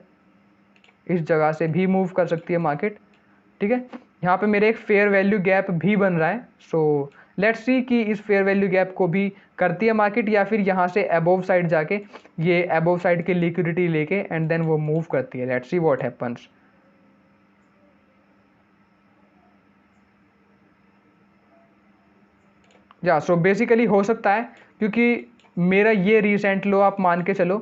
इस जगह से भी मूव कर सकती है मार्केट, ठीक है। यहाँ पे मेरे एक फेयर वैल्यू गैप भी बन रहा है। सो लेट्स सी कि इस फेयर वैल्यू गैप को भी करती है मार्केट या फिर यहाँ से अबोव साइड जाके ये अबोव साइड की लिक्विडिटी लेके एंड देन वो मूव करती है। Let's see what happens. या सो बेसिकली हो सकता है, क्योंकि मेरा ये रीसेंट लो आप मान के चलो,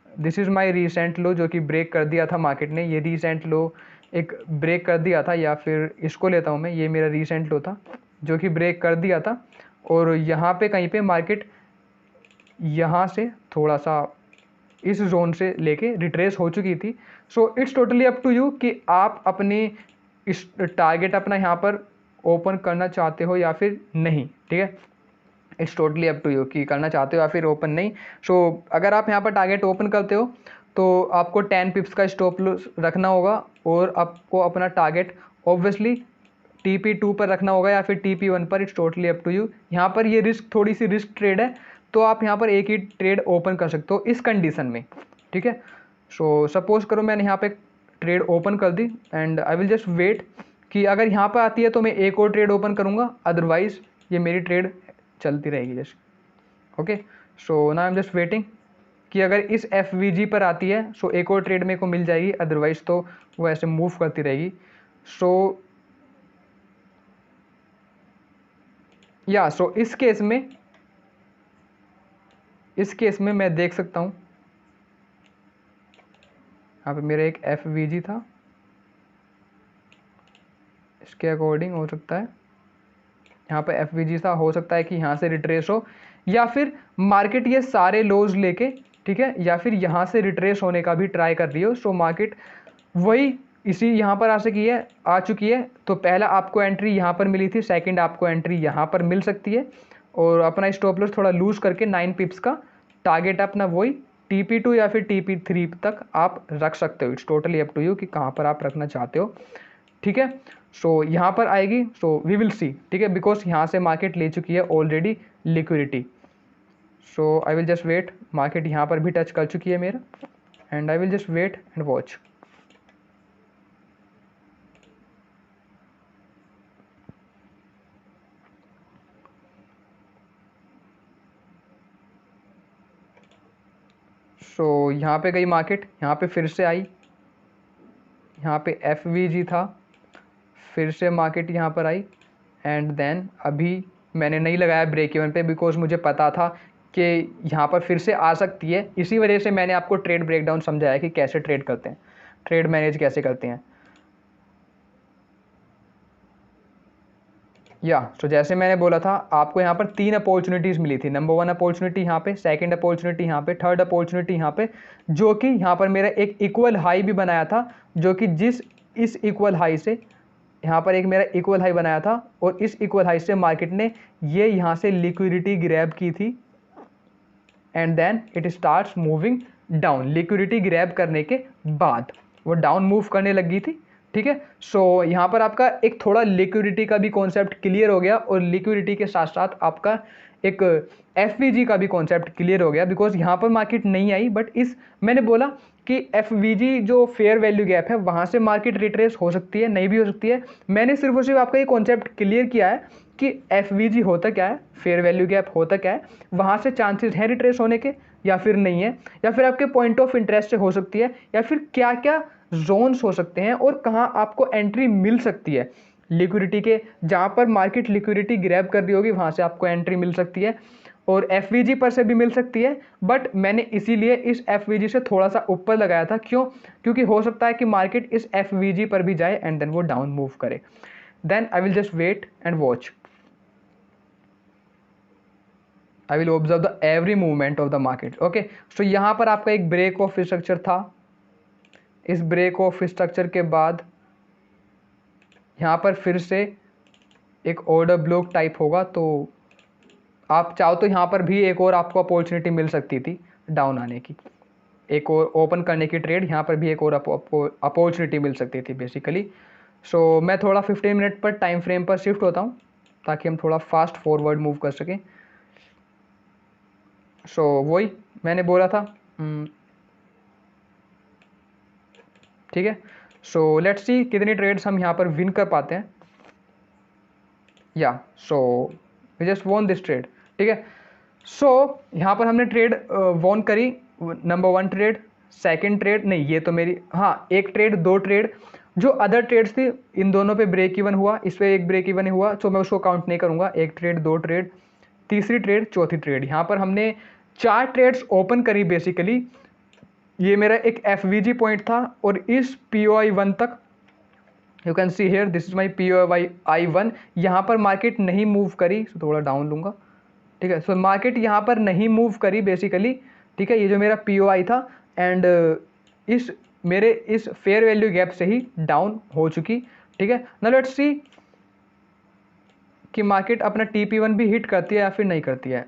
दिस इज़ माई रीसेंट लो जो कि ब्रेक कर दिया था मार्केट ने, ये रीसेंट लो एक ब्रेक कर दिया था, या फिर इसको लेता हूँ मैं, ये मेरा रीसेंट लो था जो कि ब्रेक कर दिया था और यहाँ पे कहीं पे मार्केट यहाँ से थोड़ा सा इस जोन से लेके रिट्रेस हो चुकी थी। So it's totally up to you कि आप अपनी इस टारगेट अपना यहाँ पर ओपन करना चाहते हो या फिर नहीं, ठीक है। It's totally up to you कि करना चाहते हो या फिर ओपन नहीं। सो अगर आप यहाँ पर टारगेट ओपन करते हो तो आपको 10 पिप्स का स्टॉप लॉस रखना होगा और आपको अपना टारगेट ऑब्वियसली TP2 पर रखना होगा या फिर TP1 पर। It's totally up to you. यहाँ पर ये रिस्क, थोड़ी सी रिस्क ट्रेड है, तो आप यहाँ पर एक ही ट्रेड ओपन कर सकते हो इस कंडीशन में, ठीक है। सो सपोज करो मैंने यहाँ पे ट्रेड ओपन कर दी and I will just wait कि अगर यहाँ पर आती है तो मैं एक और ट्रेड ओपन करूँगा, अदरवाइज ये मेरी ट्रेड चलती रहेगी just. Okay, so now I am just waiting कि अगर इस FVG पर आती है सो एक और ट्रेड मेरे को मिल जाएगी, अदरवाइज तो वो ऐसे मूव करती रहेगी। सो या सो इस केस में मैं देख सकता हूँ, यहाँ पे मेरा एक FVG था, इसके अकॉर्डिंग हो सकता है यहाँ पे FVG था, हो सकता है कि यहाँ से रिट्रेस हो या फिर मार्केट ये सारे लोज लेके, ठीक है, या फिर यहाँ से रिट्रेस होने का भी ट्राई कर रही हो। सो मार्केट वही इसी यहाँ पर आ चुकी है। तो पहला आपको एंट्री यहाँ पर मिली थी, सेकंड आपको एंट्री यहाँ पर मिल सकती है और अपना स्टॉप लॉस थोड़ा लूज करके 9 पिप्स का टारगेट अपना वही TP2 या फिर TP3 तक आप रख सकते हो। It's totally up to you कि कहाँ पर आप रखना चाहते हो, ठीक है। सो यहाँ पर आएगी, सो वी विल सी, ठीक है, बिकॉज यहाँ से मार्केट ले चुकी है already liquidity. So I will just wait, market यहाँ पर भी टच कर चुकी है मेरा and I will just wait and watch. So यहाँ पे गई मार्केट, यहाँ पे फिर से आई, यहाँ पे FVG था, फिर से मार्केट यहाँ पर आई एंड देन अभी मैंने नहीं लगाया ब्रेक इवन पे बिकॉज मुझे पता था कि यहाँ पर फिर से आ सकती है। इसी वजह से मैंने आपको ट्रेड ब्रेकडाउन समझाया कि कैसे ट्रेड करते हैं। ट्रेड मैनेज कैसे करते हैं। तो जैसे मैंने बोला था आपको यहाँ पर 3 अपॉर्चुनिटीज़ मिली थी। नंबर 1 अपॉर्चुनिटी यहाँ पे, सेकंड अपॉर्चुनिटी यहाँ पे, थर्ड अपॉर्चुनिटी यहाँ पे, जो कि यहाँ पर मेरा एक इक्वल हाई भी बनाया था, जो कि इस इक्वल हाई से यहाँ पर एक मेरा इक्वल हाई बनाया था, और इस इक्वल हाई से मार्केट ने ये यहाँ से लिक्विडिटी ग्रैब की थी and then it starts moving down. Liquidity grab करने के बाद वो डाउन मूव करने लगी थी, ठीक है। सो यहाँ पर आपका एक थोड़ा लिक्विडिटी का भी कॉन्सेप्ट क्लियर हो गया, और लिक्विडिटी के साथ साथ आपका एक एफवीजी का भी कॉन्सेप्ट क्लियर हो गया, बिकॉज यहाँ पर मार्केट नहीं आई, बट मैंने बोला कि एफवीजी जो फेयर वैल्यू गैप है वहाँ से मार्केट रिट्रेस हो सकती है, नहीं भी हो सकती है। मैंने सिर्फ और सिर्फ आपका ये कॉन्सेप्ट क्लियर किया है कि एफवीजी होता क्या है, फेयर वैल्यू गैप होता क्या है, वहाँ से चांसेस हैं रिट्रेस होने के या फिर नहीं है, या फिर आपके पॉइंट ऑफ इंटरेस्ट से हो सकती है, या फिर क्या क्या जोन्स हो सकते हैं और कहाँ आपको एंट्री मिल सकती है लिक्विडिटी के, जहाँ पर मार्केट लिक्विडिटी ग्रैब कर रही होगी वहाँ से आपको एंट्री मिल सकती है, और एफवीजी पर से भी मिल सकती है। बट मैंने इसीलिए इस एफवीजी से थोड़ा सा ऊपर लगाया था, क्यों? क्योंकि हो सकता है कि मार्केट इस एफवीजी पर भी जाए एंड देन वो डाउन मूव करे। Then I will just wait and watch, I will observe the every movement of the market. Okay, so यहाँ पर आपका एक ब्रेक ऑफ स्ट्रक्चर था। इस ब्रेक ऑफ स्ट्रक्चर के बाद यहाँ पर फिर से एक ऑर्डर ब्लॉक टाइप होगा, तो आप चाहो तो यहाँ पर भी एक और आपको अपॉर्चुनिटी मिल सकती थी डाउन आने की, एक और ओपन करने की ट्रेड, यहाँ पर भी एक और अपॉर्चुनिटी मिल सकती थी बेसिकली। सो मैं थोड़ा 15 मिनट पर टाइम फ्रेम पर शिफ्ट होता हूँ ताकि हम थोड़ा फास्ट फॉरवर्ड मूव कर सकें। सो वही मैंने बोला था, ठीक है। सो लेट्स सी कितनी ट्रेड्स हम यहाँ पर विन कर पाते हैं। So we just won this trade, ठीक है। सो यहाँ पर हमने ट्रेड वॉन करी, नंबर 1 ट्रेड, सेकंड ट्रेड नहीं, ये तो मेरी एक ट्रेड, 2 ट्रेड, जो अदर ट्रेड्स थी इन दोनों पे ब्रेक इवन हुआ, इस पर एक ब्रेक इवन हुआ, तो मैं उसको काउंट नहीं करूँगा। 1 ट्रेड, 2 ट्रेड, तीसरी ट्रेड, चौथी ट्रेड, यहाँ पर हमने 4 ट्रेड्स ओपन करी बेसिकली। ये मेरा एक एफवीजी पॉइंट था, और इस POI1 तक you can see here this is my POI1। यहाँ पर मार्केट नहीं मूव करी, तो थोड़ा डाउन लूँगा, ठीक है। सो मार्केट यहाँ पर नहीं मूव करी बेसिकली, ठीक है। ये जो मेरा POI था एंड इस फेयर वैल्यू गैप से ही डाउन हो चुकी, ठीक है। नाउ लेट्स सी कि मार्केट अपना TP1 भी हिट करती है या फिर नहीं करती है।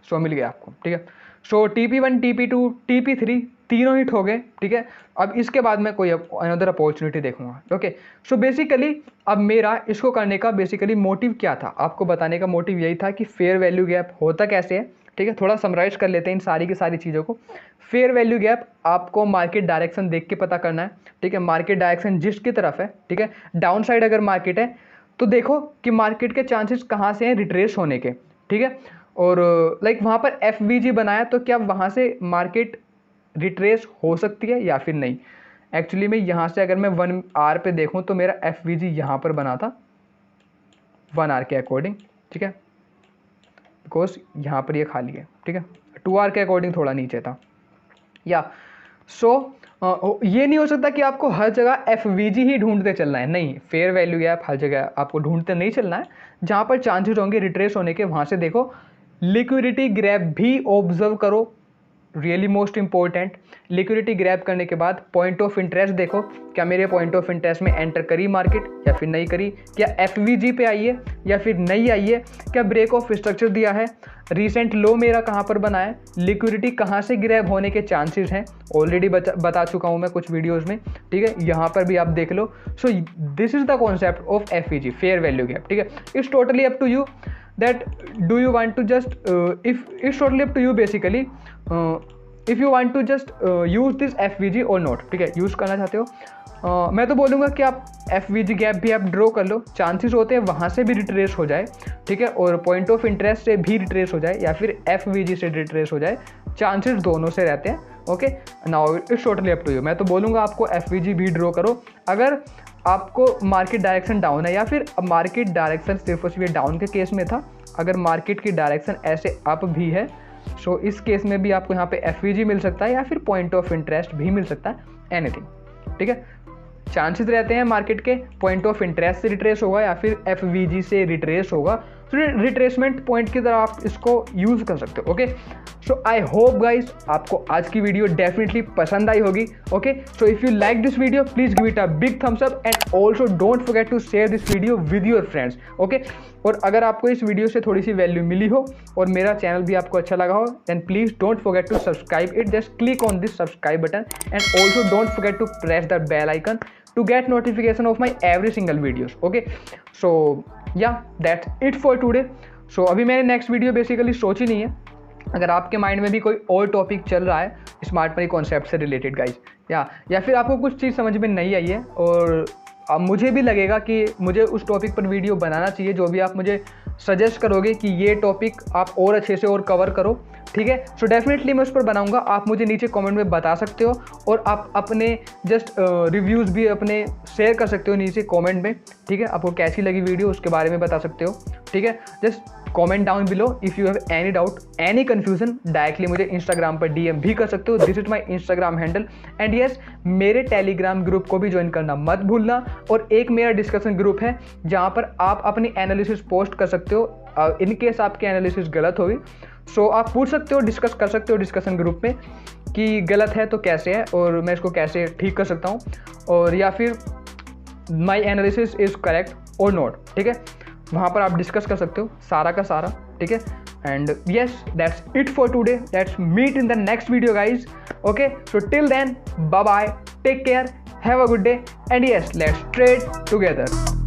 सो मिल गया आपको, ठीक है। सो TP1, TP2, TP3 तीनों हिट हो गए, ठीक है। अब इसके बाद मैं कोई अनदर अपॉर्चुनिटी देखूंगा। ओके, सो बेसिकली अब मेरा इसको करने का बेसिकली मोटिव क्या था, आपको बताने का मोटिव यही था कि फेयर वैल्यू गैप होता कैसे है, ठीक है। थोड़ा समराइज कर लेते हैं इन सारी की सारी चीज़ों को। फेयर वैल्यू गैप आपको मार्केट डायरेक्शन देख के पता करना है, ठीक है। मार्केट डायरेक्शन जिसकी तरफ है, ठीक है, डाउन साइड अगर मार्केट है तो देखो कि मार्केट के चांसेस कहाँ से हैं रिट्रेस होने के, ठीक है। और लाइक वहाँ पर एफवीजी बनाया, तो क्या वहाँ से मार्केट रिट्रेस हो सकती है या फिर नहीं। एक्चुअली में यहाँ से अगर मैं 1 आवर पे देखूँ तो मेरा एफवीजी यहाँ पर बना था 1 आवर के अकॉर्डिंग, ठीक है, बिकॉज यहाँ पर ये खाली है, ठीक है। 2 आवर के अकॉर्डिंग थोड़ा नीचे था। सो ये नहीं हो सकता कि आपको हर जगह एफवीजी ही ढूंढते चलना है, नहीं, फेयर वैल्यू गैप हर जगह आपको ढूंढते नहीं चलना है। जहाँ पर चांसेस होंगे रिट्रेस होने के वहाँ से देखो। लिक्विडिटी ग्रैब भी ऑब्जर्व करो, really most important. Liquidity grab करने के बाद पॉइंट ऑफ इंटरेस्ट देखो, क्या मेरे पॉइंट ऑफ इंटरेस्ट में एंटर करी मार्केट या फिर नहीं करी, क्या एफवीजी पे आई है या फिर नहीं आई है, क्या ब्रेक ऑफ स्ट्रक्चर दिया है, रीसेंट लो मेरा कहाँ पर बना है, लिक्विडिटी कहाँ से ग्रैब होने के चांसेस हैं, ऑलरेडी बता चुका हूँ मैं कुछ वीडियोज़ में, ठीक है। यहाँ पर भी आप देख लो। So this is the concept of FVG, fair value gap, ठीक है। It's totally up to you that do you want to just if it's totally up to you basically if you want to just use this FVG or not, ठीक है। Use करना चाहते हो मैं तो बोलूँगा कि आप FVG गैप भी आप ड्रॉ कर लो, चांसेस होते हैं वहाँ से भी रिट्रेस हो जाए, ठीक है, और पॉइंट ऑफ इंटरेस्ट से भी रिट्रेस हो जाए या फिर FVG से रिट्रेस हो जाए, चांसेस दोनों से रहते हैं। Okay, now it's totally up to you. मैं तो बोलूँगा आपको FVG भी ड्रॉ करो अगर आपको मार्केट डायरेक्शन डाउन है, या फिर मार्केट डायरेक्शन सिर्फ और सिर्फ डाउन के केस में था। अगर मार्केट की डायरेक्शन ऐसे अप भी है सो इस केस में भी आपको यहाँ पे FVG मिल सकता है या फिर पॉइंट ऑफ इंटरेस्ट भी मिल सकता है, एनीथिंग, ठीक है। चांसेस रहते हैं मार्केट के पॉइंट ऑफ इंटरेस्ट से रिट्रेस होगा या फिर FVG से रिट्रेस होगा, तो रिट्रेसमेंट पॉइंट की तरह आप इसको यूज़ कर सकते हो। Okay, so I hope guys आपको आज की वीडियो डेफिनेटली पसंद आई होगी। Okay, so if you like this video please give it a big thumbs up and also don't forget to share this video with your friends. Okay, और अगर आपको इस वीडियो से थोड़ी सी वैल्यू मिली हो और मेरा चैनल भी आपको अच्छा लगा हो, then please don't forget to subscribe it, just click on this subscribe button and also don't forget to press the bell icon to get notification of my every single videos. Okay, so yeah, that's it for today. So अभी मैंने next video basically सोची नहीं है। अगर आपके mind में भी कोई और टॉपिक चल रहा है स्मार्ट मनी कॉन्सेप्ट से रिलेटेड गाइज, या फिर आपको कुछ चीज़ समझ में नहीं आई है और अब मुझे भी लगेगा कि मुझे उस टॉपिक पर वीडियो बनाना चाहिए, जो भी आप मुझे सजेस्ट करोगे कि ये टॉपिक आप और अच्छे से और कवर करो, ठीक है, सो डेफिनेटली मैं उस पर बनाऊंगा। आप मुझे नीचे कमेंट में बता सकते हो और आप अपने जस्ट रिव्यूज़ भी अपने शेयर कर सकते हो नीचे कमेंट में, ठीक है। आपको कैसी लगी वीडियो उसके बारे में बता सकते हो, ठीक है। Just comment down below if you have any doubt, any confusion, directly मुझे इंस्टाग्राम पर DM भी कर सकते हो। This is my Instagram handle and yes, मेरे टेलीग्राम ग्रुप को भी ज्वाइन करना मत भूलना। और एक मेरा डिस्कशन ग्रुप है जहाँ पर आप अपनी एनालिसिस पोस्ट कर सकते हो। इन केस आपकी एनालिसिस गलत होगी सो आप पूछ सकते हो, डिस्कस कर सकते हो डिस्कशन ग्रुप में कि गलत है तो कैसे है और मैं इसको कैसे ठीक कर सकता हूँ, और या फिर माई एनालिसिस इज़ करेक्ट और नॉट, ठीक है। वहाँ पर आप डिस्कस कर सकते हो सारा का सारा, ठीक है। And yes, that's it for today, let's meet in the next video guys. Okay, so till then bye bye, take care, have a good day and yes, let's trade together.